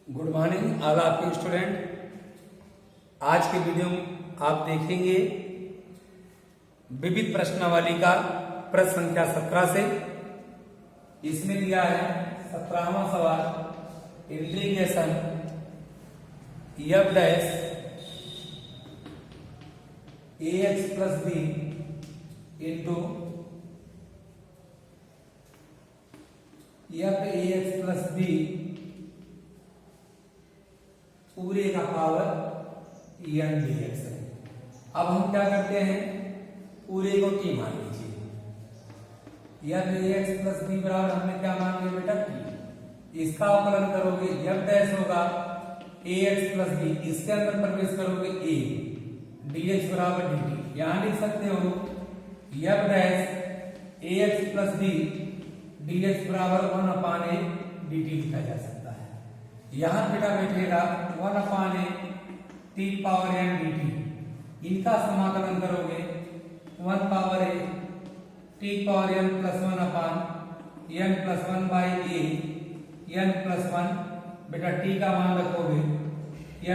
Good morning all आपके student. आज के वीडियो में आप देखेंगे विविध प्रश्नावली का प्रश्न संख्या 17 से। इसमें दिया है 17वां सवाल, integration F dash ax plus B into F ax plus B पूरे का पावर एन dx है। अब हम क्या करते हैं, पूरे को टी मान लीजिए। एफ ax प्लस बी बराबर हमने क्या मान लिया बेटा टी। इसका अवकलन करोगे एफ डैश होगा ax प्लस बी, इसके अंदर प्रवेश करोगे a dx बराबर dt। यहां लिख सकते हो F dash ax plus B dx बराबर 1/a dt लिखा जा सकता है। यहां बेटा बैठेगा 1/a t power n dt। इनका समाकलन करोगे 1 power a t power n plus 1/n plus 1/a n plus 1। बेटा t का मान रखोगे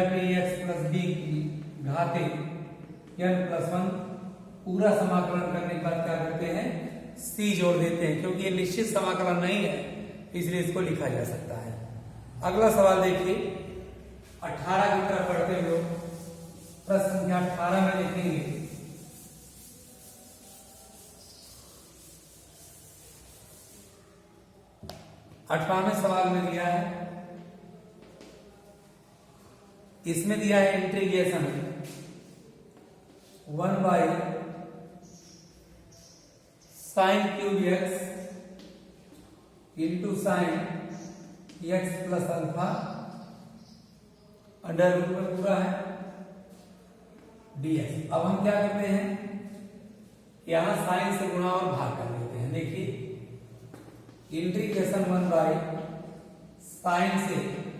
f ax प्लस b की घाते n प्लस 1। पूरा समाकलन करने के बाद क्या करते हैं, c जोड़ देते हैं, क्योंकि ये निश्चित समाकलन नहीं है इसलिए इसको लिखा जा सकता है। अगला सवाल देखिए 18 की तरफ बढ़ते हुए प्रश्न संख्या 18 में देखेंगे। अठारहवें सवाल में दिया है, इसमें दिया है integration 1 by sine cube X into sine X plus alpha under root में पूरा है dx। अब हम क्या करते हैं, यहां साइन से गुणा और भाग कर लेते हैं। देखिए इंटीग्रेशन 1 बाई साइन से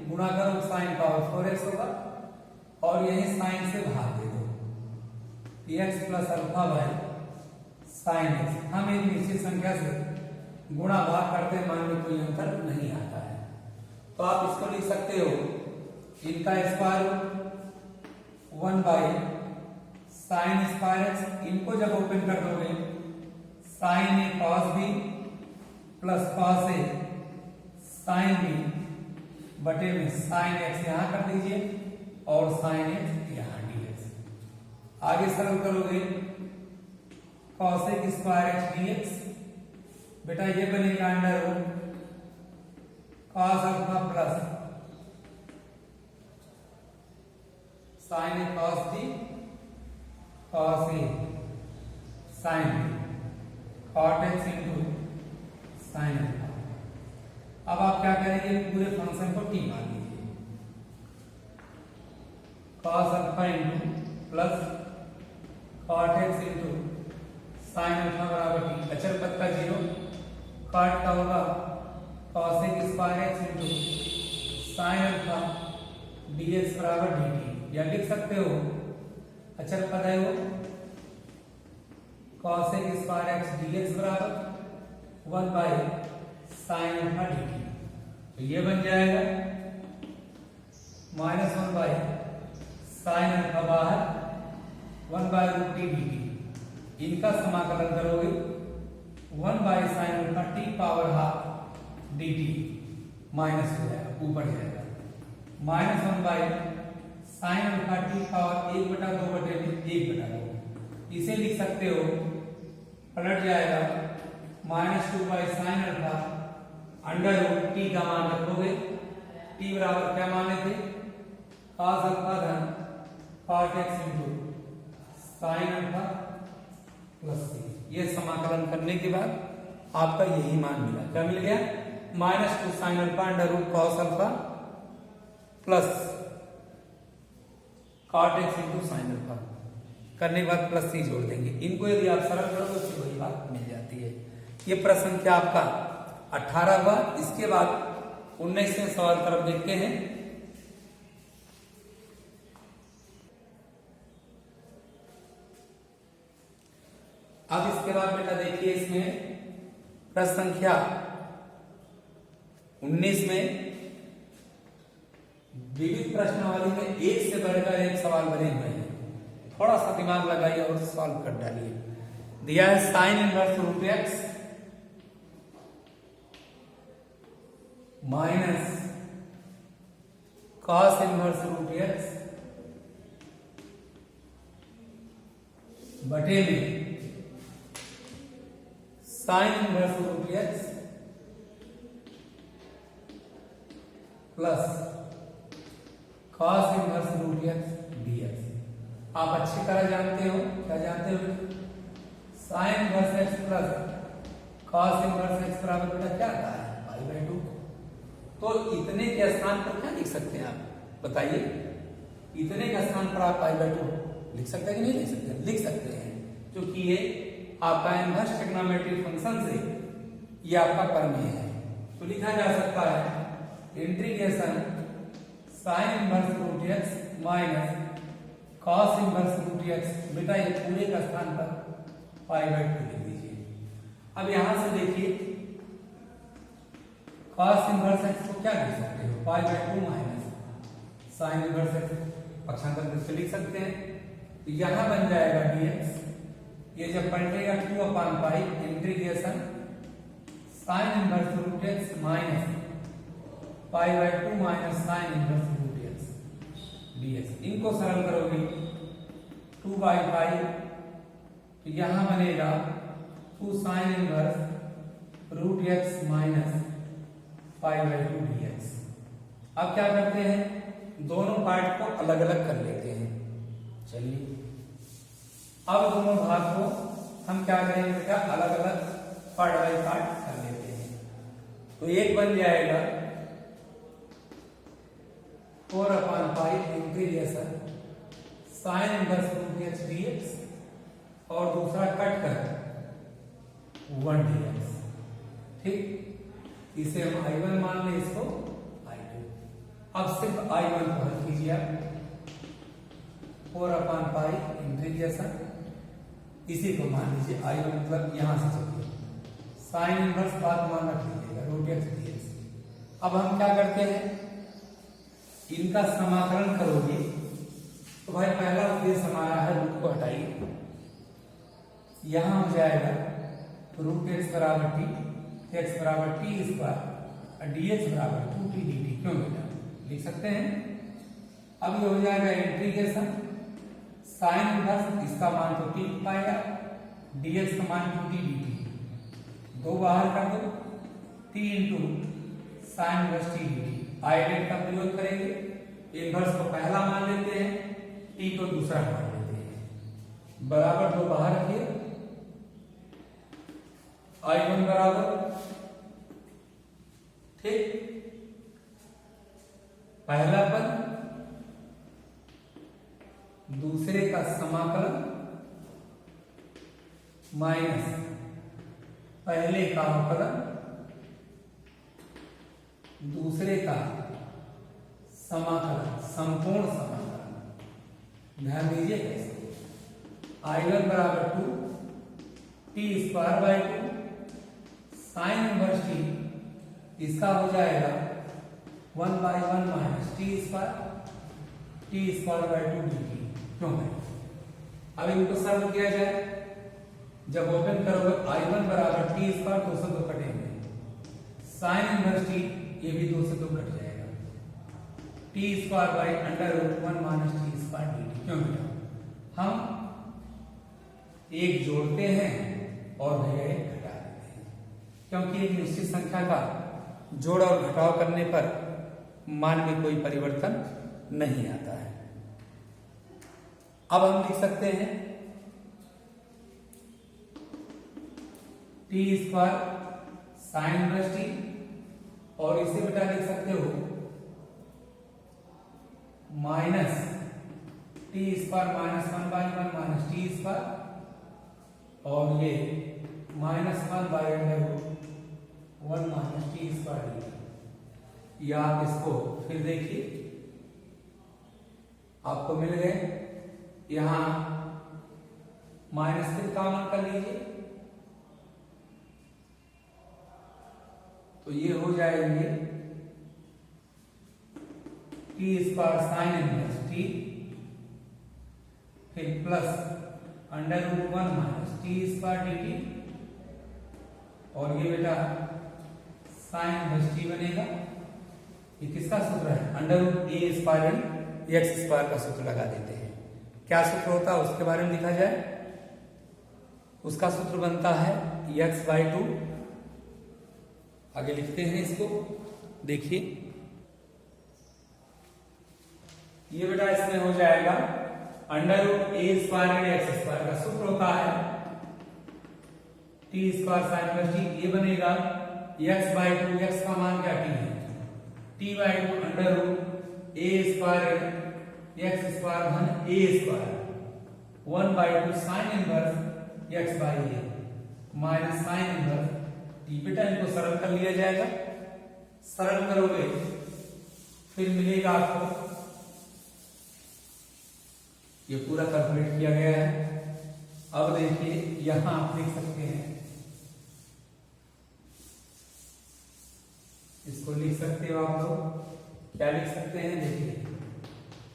गुणा करो, साइन पावर 4x होगा और यही साइन से भाग दे दो x plus alpha by sine x। हम एक निश्चित संख्या से गुणा भाग करते हैं, मान लो कोई अंतर नहीं आता है तो आप इसको लिख सकते हो इनका square 1 by sine square x. इनको जब ओपन कर दोगे sign A cos B plus cos A sine B बटे में साइन एक्स यहां कर दीजिए और साइन एक्स यहां dx। आगे सरल करोगे cos A square X dx। बेटा ये बनेगा under root cos alpha plus sine A cos B cos A sine B cot X into sine alpha. अब आप क्या करेंगे, पूरे फंक्शन को टी मान लीजिए। Cos alpha into plus cot X into sine alpha बराबर टी। अचर पद का 0 कॉट का होगा cos A square X into sine alpha dx बराबर dt। या लिख सकते हो अचर पद है वो cos A square X dx बराबर 1 बाई साइन अल्फा dt। तो ये बन जाएगा -1 बाई साइन अल्फा बाहर 1 बाई रूट टी dt। इनका समाकलन करोगे 1 by sine alpha T power half dt minus हो जाएगा, ऊपर जाएगा -1 by sine alpha T power 1/2 बटे में 1/2। इसे लिख सकते हो पलट जाएगा -2 by sine alpha under root t का मान रखोगे, टी बराबर क्या माने थे cos अल्फा धन cot x into sine alpha plus c। ये समाकलन करने के बाद आपका यही मान मिला। क्या मिल गया, -2 sine alpha under root cos alpha plus cot x into sine alpha. करने के बाद प्लस c जोड़ देंगे। इनको यदि आप सरल करो तो उसकी वही बात मिल जाती है। ये प्रश्न संख्या आपका 18 हुआ। इसके बाद 19वें सवाल तरफ देखते हैं। अब इसके बाद बेटा देखिए इसमें प्रश्न संख्या 19 में विविध प्रश्नावली में एक से बढ़कर एक सवाल बने हुए हैं, थोड़ा सा दिमाग लगाइए और सॉल्व कर डालिए। दिया है sine inverse root x minus cos inverse root x बटे में sine inverse root x plus cos inverse root x dx. आप अच्छी तरह जानते हो, क्या जानते हो? Sine inverse x plus cos inverse x बराबर बेटा क्या आता है? Pi by 2। तो इतने के स्थान पर क्या लिख सकते हैं आप? बताइए, इतने के स्थान पर आप पाई बाय 2 लिख सकते हैं कि नहीं लिख सकते? लिख सकते हैं, क्योंकि ये आपका इनवर्स ट्रिग्नोमेट्रिक फंक्शन से ये आपका प्रमेय है। तो लिखा जा सकता है integration sine inverse root x minus cos inverse root x. बेटा ये पूरे का स्थान पर पाई बाय 2 लिख दीजिए। अब यहां से देखिए कॉस इनवर्स एक्स को क्या लिख सकते हो? पाई by 2 minus sine inverse x पक्षांतर से लिख सकते हैं। तो यहां बन जाएगा dx, ये जब पलटेगा 2/पाई integration sine inverse root x minus pi by 2 minus sine inverse root x dx। इनको सरल करोगे 2/पाई, तो यहां बनेगा 2 sine inverse root x minus pi by 2 dx। अब क्या करते हैं, दोनों पार्ट को अलग अलग कर लेते हैं। चलिए अब दोनों भाग को हम क्या करेंगे बेटा, अलग अलग पार्ट बाय पार्ट कर लेते हैं। तो एक बन जाएगा 4/पाई integration sine inverse root x dx और दूसरा कट कर 1 dx। ठीक, इसे हम I1 मान लें, इसको I2। अब सिर्फ I1 को हल कीजिए आप। 4/पाई इंटीग्रेशन, इसी को मान लीजिए I1, मतलब यहां से चलिए साइन इनवर्स बात मान रख लीजिएगा रूट एक्स dx। अब हम क्या करते हैं, इनका समाकलन करोगे तो भाई पहला उद्देश्य हमारा है रूट को हटाइए, यहां हो जाएगा रूट एक्स बराबर टी, एक्स बराबर टी स्क्वायर और dx बराबर 2t dt। क्यों बेटा लिख सकते हैं। अब ये हो जाएगा इंटीग्रेशन साइन इनवर्स, इसका मान तो t पाएगा, dx का मान 2t dt, दो बाहर कर दो, t into sine inverse t dt। आइडेंट का प्रयोग करेंगे, इनवर्स को पहला मान लेते हैं, t को दूसरा मान लेते हैं, बराबर दो बाहर रखिए। I1 बराबर, ठीक, पहला पद दूसरे का समाकलन माइनस पहले का अवकलन दूसरे का समाकलन, संपूर्ण समाकलन। ध्यान दीजिए कैसे, I1 बराबर 2 T square by 2 sine inverse T, इसका हो जाएगा 1/1 minus T square by 2 dt। क्यों है, अब इनको सरल किया जाए, जब ओपन करोगे I1 बराबर टी स्क्वायर, 2 से 2 कटेंगे, साइन इनवर्स टी ये भी 2 से 2 कट जाएगा, T square by √1 minus T square dt। क्यों बेटा, हम एक जोड़ते हैं और भैया एक घटा देते हैं, क्योंकि एक निश्चित संख्या का जोड़ और घटाव करने पर मान में कोई परिवर्तन नहीं आता है। अब हम लिख सकते हैं T square sine inverse T, और इसे बेटा लिख सकते हो minus T square minus 1/1 minus T square, और ये -1/√1 माइनस टी स्क्वायर dt। या आप इसको फिर देखिए, आपको मिल गए, यहां माइनस फिर कॉमन कर लीजिए, तो ये हो जाएंगे t T square sine inverse T, फिर plus under root 1 minus T square D T, और ये बेटा साइन इनवर्स टी बनेगा। ये किसका सूत्र है? Under root A square X square का सूत्र लगा देते हैं। क्या सूत्र होता है उसके बारे में लिखा जाए। उसका सूत्र बनता है x/2। आगे लिखते हैं इसको, देखिए ये बेटा इसमें हो जाएगा under root A square X square का सूत्र होता है T square sign plus T. ये बनेगा x/2, x का मान क्या टी है, t/2 under root A square X square धन A square 1/2 sine inverse x by A minus sine inverse T. बेटा इनको सरल कर लिया जाएगा। सरल करोगे फिर मिलेगा आपको, ये पूरा कैलकुलेट किया गया है। अब देखिए यहां आप लिख सकते हैं, इसको लिख सकते हो आप लोग। क्या लिख सकते हैं? देखिए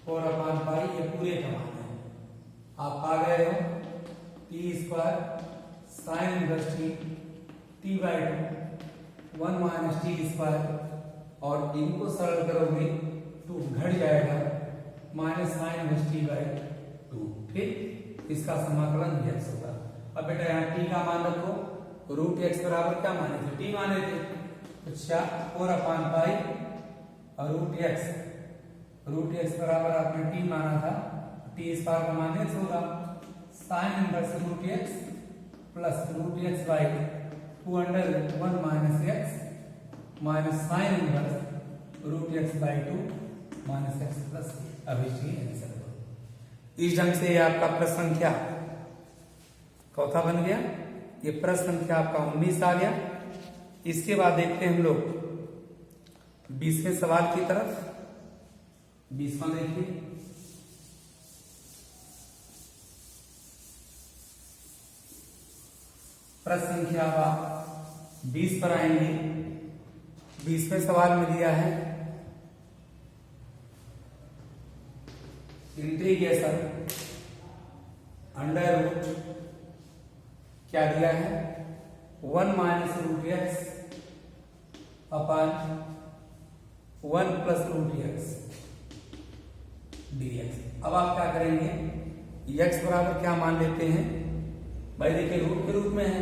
4/पाई, ये पूरे का मान है। आप आ गए हो T square sine inverse t/2 1 minus T square, और इनको सरल करोगे तो घट जाएगा माइनस साइन इनवर्स t/2। ठीक, इसका समाकलन x होगा। अब बेटा यहाँ t का मान रखो, रूट x बराबर क्या माने थे? t माने थे। तो 4/पाई और रूट x बराबर आपने t माना था, t स्क्वायर का मान x होगा। Sine inverse root x plus root x by 2 under 1 minus x minus sine inverse root x by 2 minus x plus. अब इसकी आंसर दो। इस ढंग से आपका प्रश्न संख्या चौथा बन गया। ये प्रश्न संख्या आपका 19 आ गया। इसके बाद देखते हैं हम लोग 20वें सवाल की तरफ। 20वां देखिए, प्रश्न संख्या 20 पर आएंगे। 20वें सवाल में दिया है इंटीग्रेशन अंडर रूट क्या दिया है 1 minus root x upon 1 plus root x dx। अब आप क्या करेंगे, x बराबर क्या मान लेते हैं भाई? देखिए रूट के रूप में है,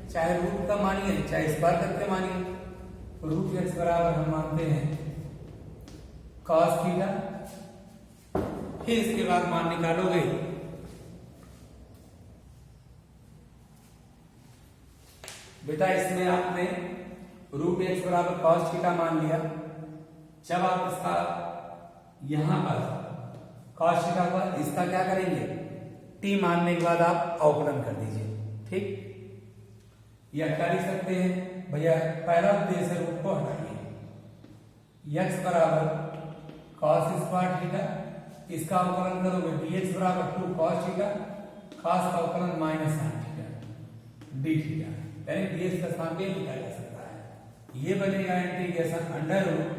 चाहे रूट का मानिए चाहे स्क्वायर करके मानिए। रूट x बराबर हम मानते हैं cos थीटा। फिर इसके बाद मान निकालोगे बेटा, इसमें आपने रूट x बराबर cos थीटा मान लिया। जब आप इसका यहां पर cos थीटा पर इसका क्या करेंगे, t मानने के बाद आप अवकलन कर दीजिए। ठीक, या क्या लिख सकते हैं भैया, पहला उद्देश्य रूट को हटाइए। x बराबर cos स्क्वायर थीटा, इसका अवकलन करोगे dx बराबर 2 cos थीटा, cos का अवकलन minus sine theta d theta, यानी dx का स्थान पे लिखा जा सकता है। ये बनेगा integration under root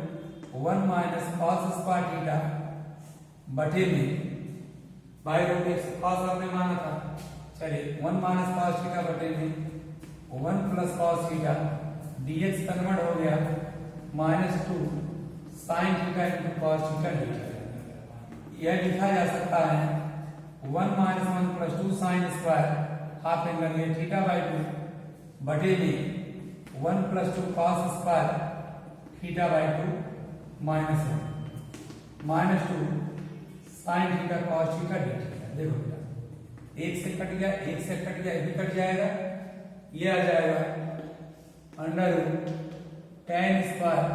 1 minus cos square theta बटे में बाई रूट एक्स cos आपने माना था, चलिए 1 माइनस cos थीटा बटे में 1 plus cos theta dx convert हो गया -2 sin theta into cos theta D. यह लिखा जा सकता है 1 minus 1 plus 2 sin square half angle ये थीटा बाई 2 बटे में 1 plus 2 cos square theta by 2 -2 sine theta cos theta d theta. देखो बेटा, एक से कट गया, एक से कट गया, ये भी कट जाएगा। ये आ जाएगा under root tan square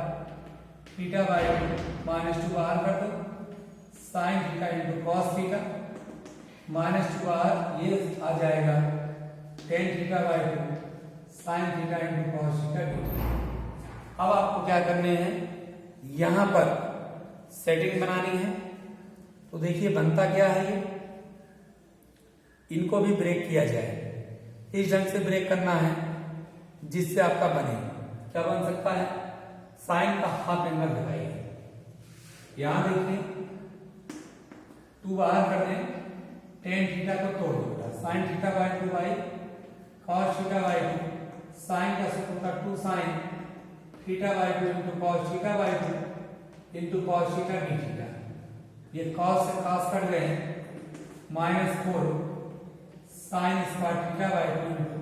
theta by 2 बाहर कर दो, sine theta into cos theta -2 बाहर, ये आ जाएगा tan theta by 2 sine theta into cos theta d theta. अब आपको क्या करने हैं, यहां पर सेटिंग बनानी है। तो देखिए बनता क्या है, ये इनको भी ब्रेक किया जाए। इस ढंग से ब्रेक करना है जिससे आपका बने, क्या बन सकता है, साइन का हाफ एंगल लगाइए। यहां देखिए 2 बाहर कर दें, टेन थीटा को तोड़ दो बेटा, साइन थीटा बाई 2 बाई कॉस थीटा बाई 2, साइन का सूत्र था 2 sine theta by 2 into cos theta by 2 into cos theta d theta. ये कॉस से कॉस कट गए, -4 sine square theta by 2 into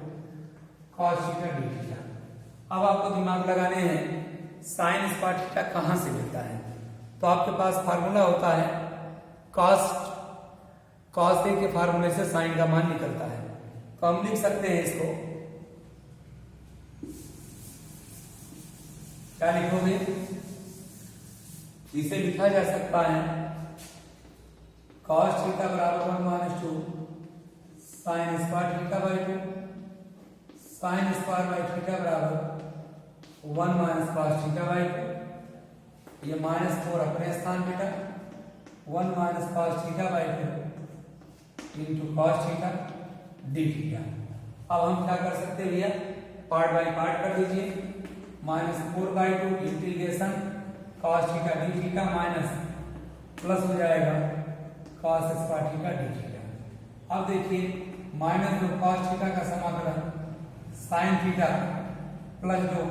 cos theta d theta. अब आपको दिमाग लगाने हैं साइन स्क्वायर थीटा कहां से मिलता है। तो आपके पास फार्मूला होता है कॉस ए के फार्मूले से साइन का मान निकलता है। तो हम लिख सकते हैं इसको, क्या लिखोगे, इसे लिखा जा सकता है कॉस थीटा बराबर 1 - 2 sine square theta by 2 sine square by theta बराबर 1 - कॉस थीटा बाई 2। ये -4 अपने स्थान बेटा, 1 - cos theta by 2 into cos theta d theta. अब हम क्या कर सकते हैं भैया, पार्ट बाय पार्ट कर दीजिए। -4/2 integration cos theta d theta minus plus हो जाएगा cos square theta d theta. अब देखिए -2 कॉस थीटा का समाकलन sine theta plus 2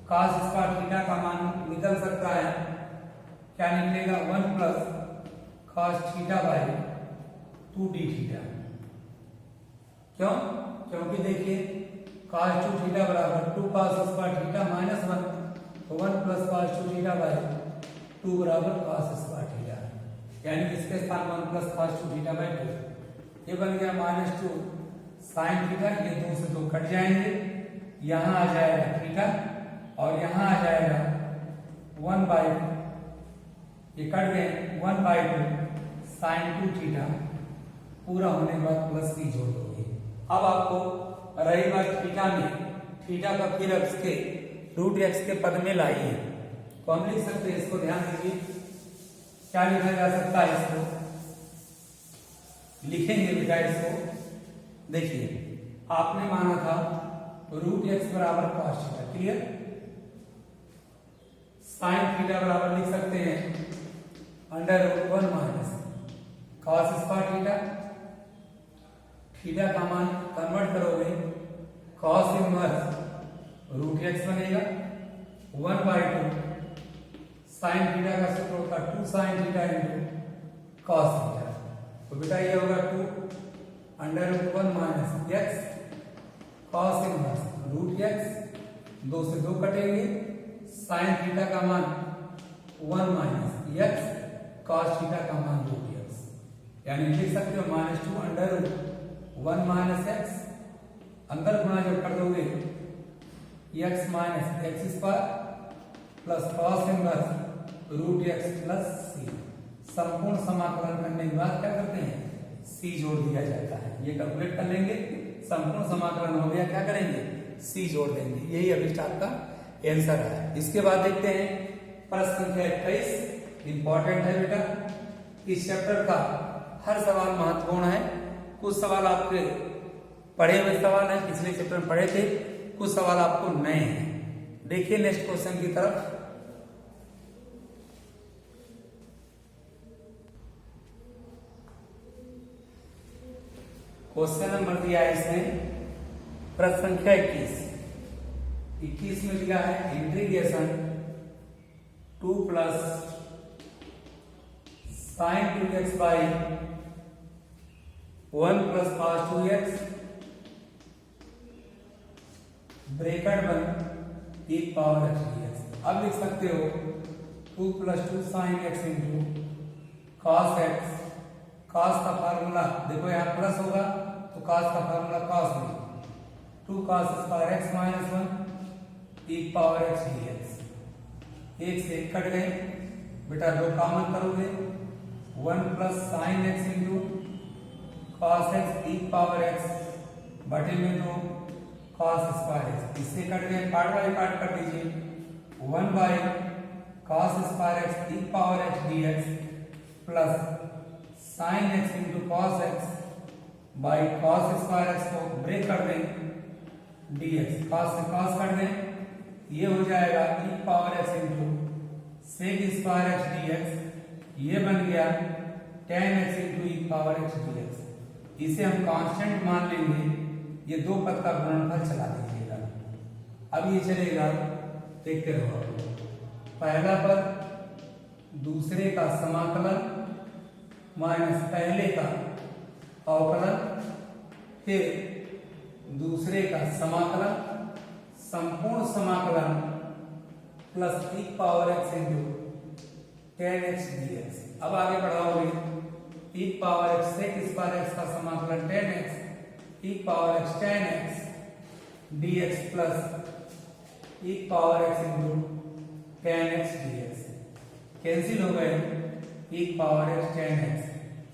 cos square theta का मान निकल सकता है, क्या निकलेगा 1 plus cos theta by 2 D theta. क्यों? क्योंकि देखिए cos 2 थीटा बराबर 2 cos स्क्वायर थीटा माइनस 1, तो 1 प्लस cos 2 थीटा बाई 2 बराबर cos स्क्वायर थीटा, यानी इसके स्थान 1 प्लस cos 2 थीटा बाई 2। ये बन गया -2 साइन थीटा, ये 2 से 2 कट जाएंगे, यहां आ जाएगा थीटा और यहां आ जाएगा 1/2, ये कट गए 1/2 साइन 2 थीटा, पूरा होने के बाद प्लस की जोड़ दोगे। अब आपको रही बात थीटा में, थीटा का फिर इसके √x के पद में लाई है, तो हम लिख सकते हैं इसको, ध्यान दीजिए क्या लिखा जा सकता है, इसको लिखेंगे बेटा। इसको देखिए आपने माना था √x बराबर cos theta, clear. Sine theta बराबर लिख सकते हैं √1 minus cos square theta, theta का मान कन्वर्ट करोगे cos इनवर्स √x बनेगा 1/2 साइन थीटा का सूत्र होता 2 sine theta into cos theta. तो बेटा ये होगा 2 √1 minus x cos inverse √x, 2 से 2 कटेंगे, साइन थीटा का मान 1 माइनस x cos थीटा का मान √x, यानी लिख सकते हो -2 √1 माइनस x, अंदर गुणा जब कर दोगे x minus x square plus cos inverse √x plus c। संपूर्ण समाकलन करने के बाद क्या करते हैं, c जोड़ दिया जाता है। ये कैलकुलेट कर लेंगे, संपूर्ण समाकलन हो गया, क्या करेंगे, c जोड़ देंगे। यही अभी आपका आंसर है। इसके बाद देखते हैं प्रश्न संख्या 21, इंपॉर्टेंट है बेटा। इस चैप्टर का हर सवाल महत्वपूर्ण है। कुछ सवाल आपके पढ़े हुए सवाल हैं, पिछले चैप्टर में पढ़े थे, कुछ सवाल आपको नए हैं। देखिए नेक्स्ट क्वेश्चन की तरफ। क्वेश्चन नंबर दिया है इसमें प्रश्न संख्या 21 में दिया है integration 2 plus sine 2x by 1 plus cos 2x bracket बंद e पावर x dx। अब लिख सकते हो 2 plus 2 sine x into cos x। cos का फार्मूला देखो यहाँ प्लस होगा तो cos का फार्मूला cos में 2 cos square x minus 1 e power x dx। एक से एक कट गए बेटा, 2 कॉमन करोगे 1 plus sine x into cos x e power x बटे में 2 cos स्क्वायर x। इससे कट गए, पार्ट बाय पार्ट कर दीजिए 1 by cos square x e power x dx plus sine x into cos x by cos square x को break कर दें dx, cos से cos कर दें, ये हो जाएगा e power x into sec square x dx ये बन गया tan x इंटू ई पावर x dx। इसे हम कांस्टेंट मान लेंगे, ये दो पद का गुणनफल चला दीजिएगा। अब ये चलेगा, देखते रहो। पहला पद दूसरे का समाकलन माइनस पहले का अवकलन, फिर दूसरे का समाकलन, संपूर्ण समाकलन plus E power x into tan x dx। अब आगे बढ़ाओगे, ई पावर x से इस पावर x का समाकलन tan x, E power x tan x dx plus E power x into tan x dx। Cancel हो गए, E power x tan x।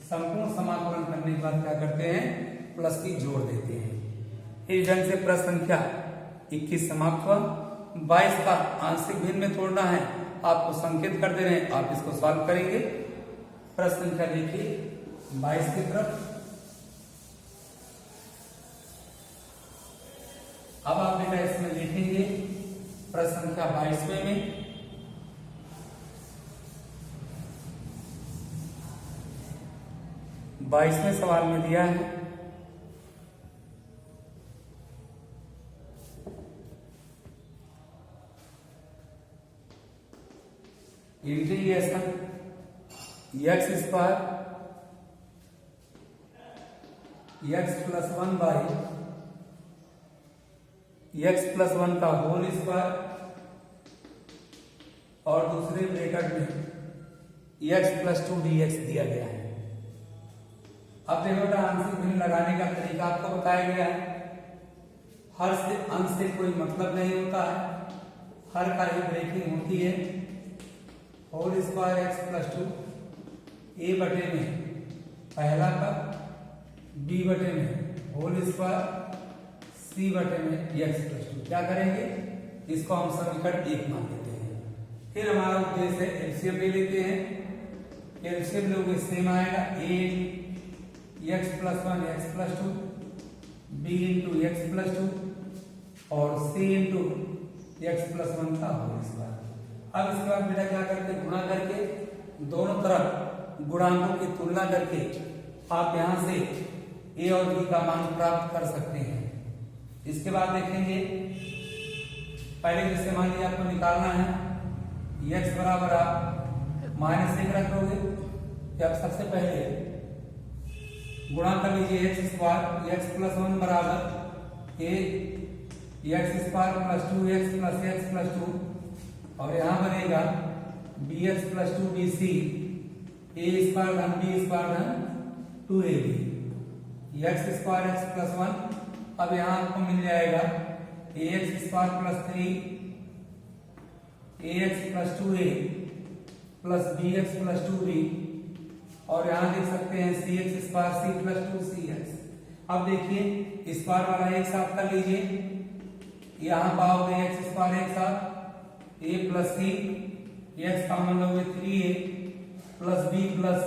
संपूर्ण समाकलन करने के बाद क्या करते हैं, प्लस की जोड़ देते हैं। इस ढंग से प्रश्न संख्या 21 समाप्त हुआ। 22 का आंशिक भिन्न में तोड़ना है, आपको संकेत कर दे रहे हैं, आप इसको सॉल्व करेंगे। प्रश्न संख्या देखिए 22 की तरफ। अब आप बेटा इसमें लिखेंगे प्रश्न संख्या 22वें में 22वें सवाल में दिया है integration x square x plus 1 by x plus 1 का होल स्क्वायर और दूसरे ब्रैकेट में x प्लस 2 dx दिया गया है। अब देखो बेटा, आंशिक भिन्न लगाने का तरीका आपको बताया गया है। हर से अंश से कोई मतलब नहीं होता है, हर का ही ब्रेकिंग होती है। Whole square x plus 2 a बटे में पहला पद, b बटे में होल स्क्वायर, c बटे में x प्लस 2। क्या करेंगे, इसको हम समीकरण 1 मान लेते हैं। फिर हमारा उद्देश्य है एलसीएम ले लेते हैं। एलसीएम लोगे सेम आएगा, a x plus 1 x plus 2, b into x plus 2 और c इंटू x प्लस 1 का होल स्क्वायर। अब इसके बाद बेटा क्या करते हैं, गुणा करके दोनों तरफ गुणांकों की तुलना करके आप यहां से a और b का मान प्राप्त कर सकते हैं। इसके बाद देखेंगे, पहले जैसे मान लीजिए आपको निकालना है x बराबर आप माइनस 1 रख दोगे, अब सबसे पहले गुणा कर लीजिए x स्क्वायर x प्लस 1 बराबर a x square plus 2x plus x plus 2 और यहाँ बनेगा bx plus 2 bc a square धन b स्क्वायर धन 2ab x square x plus 1। अब यहाँ आपको मिल जाएगा ax square plus 3 ax plus 2a plus bx plus 2b और यहाँ देख सकते हैं cx square c plus 2cx। अब देखिए स्क्वायर वाला एक साथ कर लीजिए, यहाँ पाओगे x स्क्वायर एक साथ a प्लस c, x का मान लोगे 3a plus b plus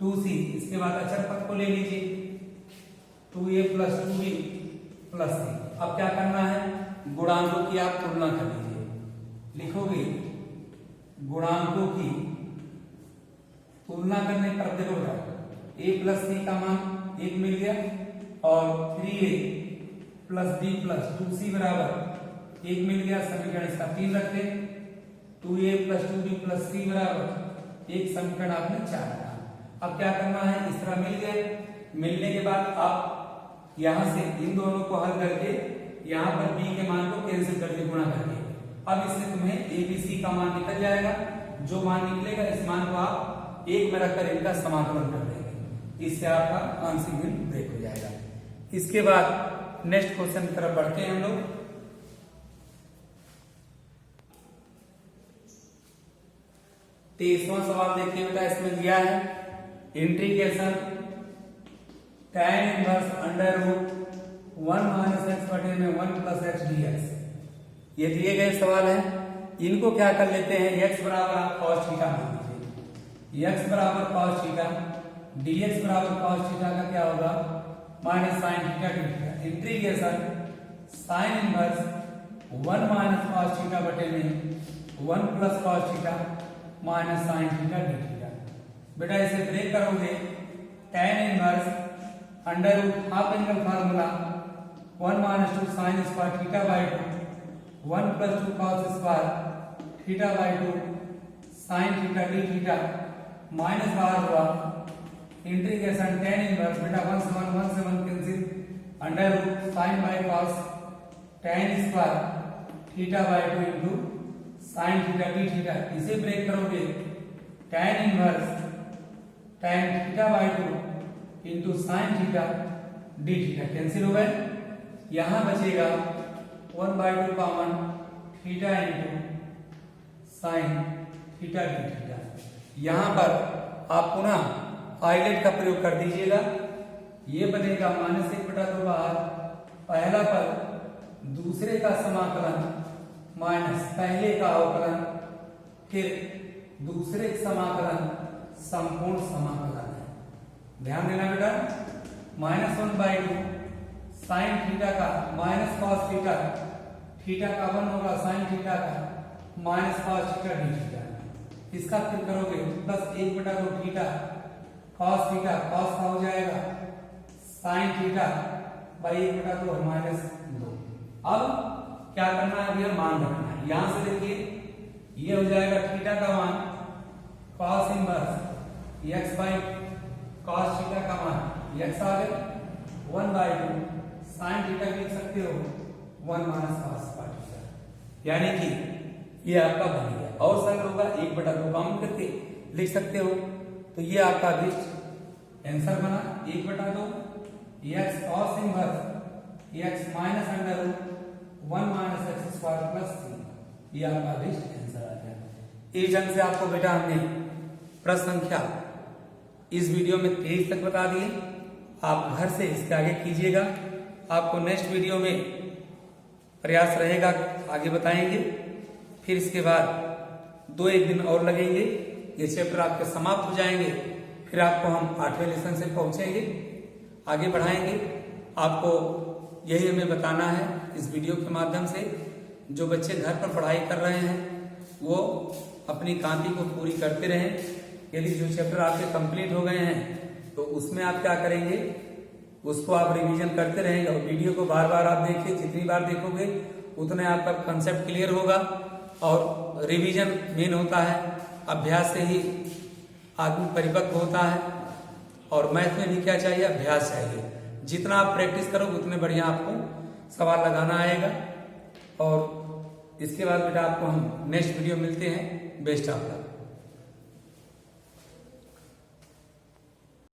2c। इसके बाद अचर पद को ले लीजिए 2a plus 2b plus c। अब क्या करना है, गुणांकों की आप तुलना कर लीजिए। लिखोगे गुणांकों की तुलना करने पर देखो a प्लस c का मान 1 मिल गया और 3a plus b plus 2c बराबर 1 मिल गया। समीकरण इसका 3 रखते, 2a plus 2b plus c बराबर एक समीकरण आपने 4 रखा। अब क्या करना है, इस तरह मिल गए। मिलने के बाद आप यहां से इन दोनों को हल करके यहाँ पर b के मान को कैंसिल करके गुणा करके अब इससे तुम्हें a b c का मान निकल जाएगा। जो मान निकलेगा इस मान को आप एक में रखकर इनका समाकलन कर देंगे, इससे आपका आंशिक भिन्न ब्रेक हो जाएगा। इसके बाद नेक्स्ट क्वेश्चन की तरफ बढ़ते हैं हम लोग। तेईसवां सवाल देखिए बेटा, इसमें दिया है integration tan inverse under root 1 minus x बटे में 1 प्लस एक्स dx। ये दिए गए सवाल है, इनको क्या कर लेते हैं, x बराबर आप cos थीटा मान लीजिए। x बराबर cos थीटा, dx बराबर cos थीटा का क्या होगा, minus sin theta theta. Integration sin inverse 1 minus cos theta बटे में 1 plus cos theta minus sine theta d theta. बेटा इसे ब्रेक करोगे tan inverse under root half angle formula 1 minus 2 sine square theta by 2 1 plus 2 cos square theta by 2 sine theta d theta minus बाहर हुआ integration tan inverse बेटा 1 से 1 cancel under root sine by cos tan square theta by 2 into sine theta d theta. इसे break करोगे tan inverse tan theta by 2 into sine theta d theta cancel हो गए। यहां बचेगा 1/2 common theta into sine theta d theta. यहां पर आप पुनः आइलेट का प्रयोग कर दीजिएगा। ये बनेगा -1/2 बाहर पहला पद दूसरे का समाकलन माइनस पहले का अवकलन फिर दूसरे का समाकलन संपूर्ण समाकलन है। ध्यान देना बेटा -1/2 साइन थीटा का माइनस कॉस थीटा थीटा का 1 होगा साइन थीटा का minus cos theta d theta. इसका फिर करोगे प्लस 1/2 थीटा कॉस का हो जाएगा साइन थीटा बाई 1/2 माइनस 2। अब क्या करना है भैया मान रखना है। यहां से देखिए ये हो जाएगा थीटा का मान cos inverse x by cos theta का मान x आ गया 1/2 साइन थीटा लिख सकते हो 1 माइनस कॉस थीटा, यानी कि ये आपका बन गया। और सरल होगा 1/2 कॉमन करके लिख सकते हो। तो ये आपका अभिष्ट आंसर बना 1/2 x cos inverse x minus under root 1 minus x square plus 3। ये आपका अभिष्ट आंसर आ गया। इस ढंग से आपको बेटा हमने प्रश्न संख्या इस वीडियो में 23 तक बता दिए। आप घर से इसके आगे कीजिएगा। आपको नेक्स्ट वीडियो में प्रयास रहेगा आगे बताएंगे। फिर इसके बाद 2-1 दिन और लगेंगे, ये चैप्टर आपके समाप्त हो जाएंगे। फिर आपको हम 8वें लेसन से पहुंचेंगे, आगे बढ़ाएंगे। आपको यही हमें बताना है इस वीडियो के माध्यम से। जो बच्चे घर पर पढ़ाई कर रहे हैं वो अपनी कॉपी को पूरी करते रहें। यदि जो चैप्टर आपके कंप्लीट हो गए हैं तो उसमें आप क्या करेंगे, उसको आप रिवीजन करते रहेंगे। और वीडियो को बार बार आप देखिए, जितनी बार देखोगे उतने आपका कंसेप्ट क्लियर होगा। और रिवीजन मेन होता है, अभ्यास से ही आदमी परिपक्व होता है। और मैथ में भी क्या चाहिए, अभ्यास चाहिए। जितना आप प्रैक्टिस करोगे उतने बढ़िया आपको सवाल लगाना आएगा। और इसके बाद बेटा आपको हम नेक्स्ट वीडियो मिलते हैं। Best of luck.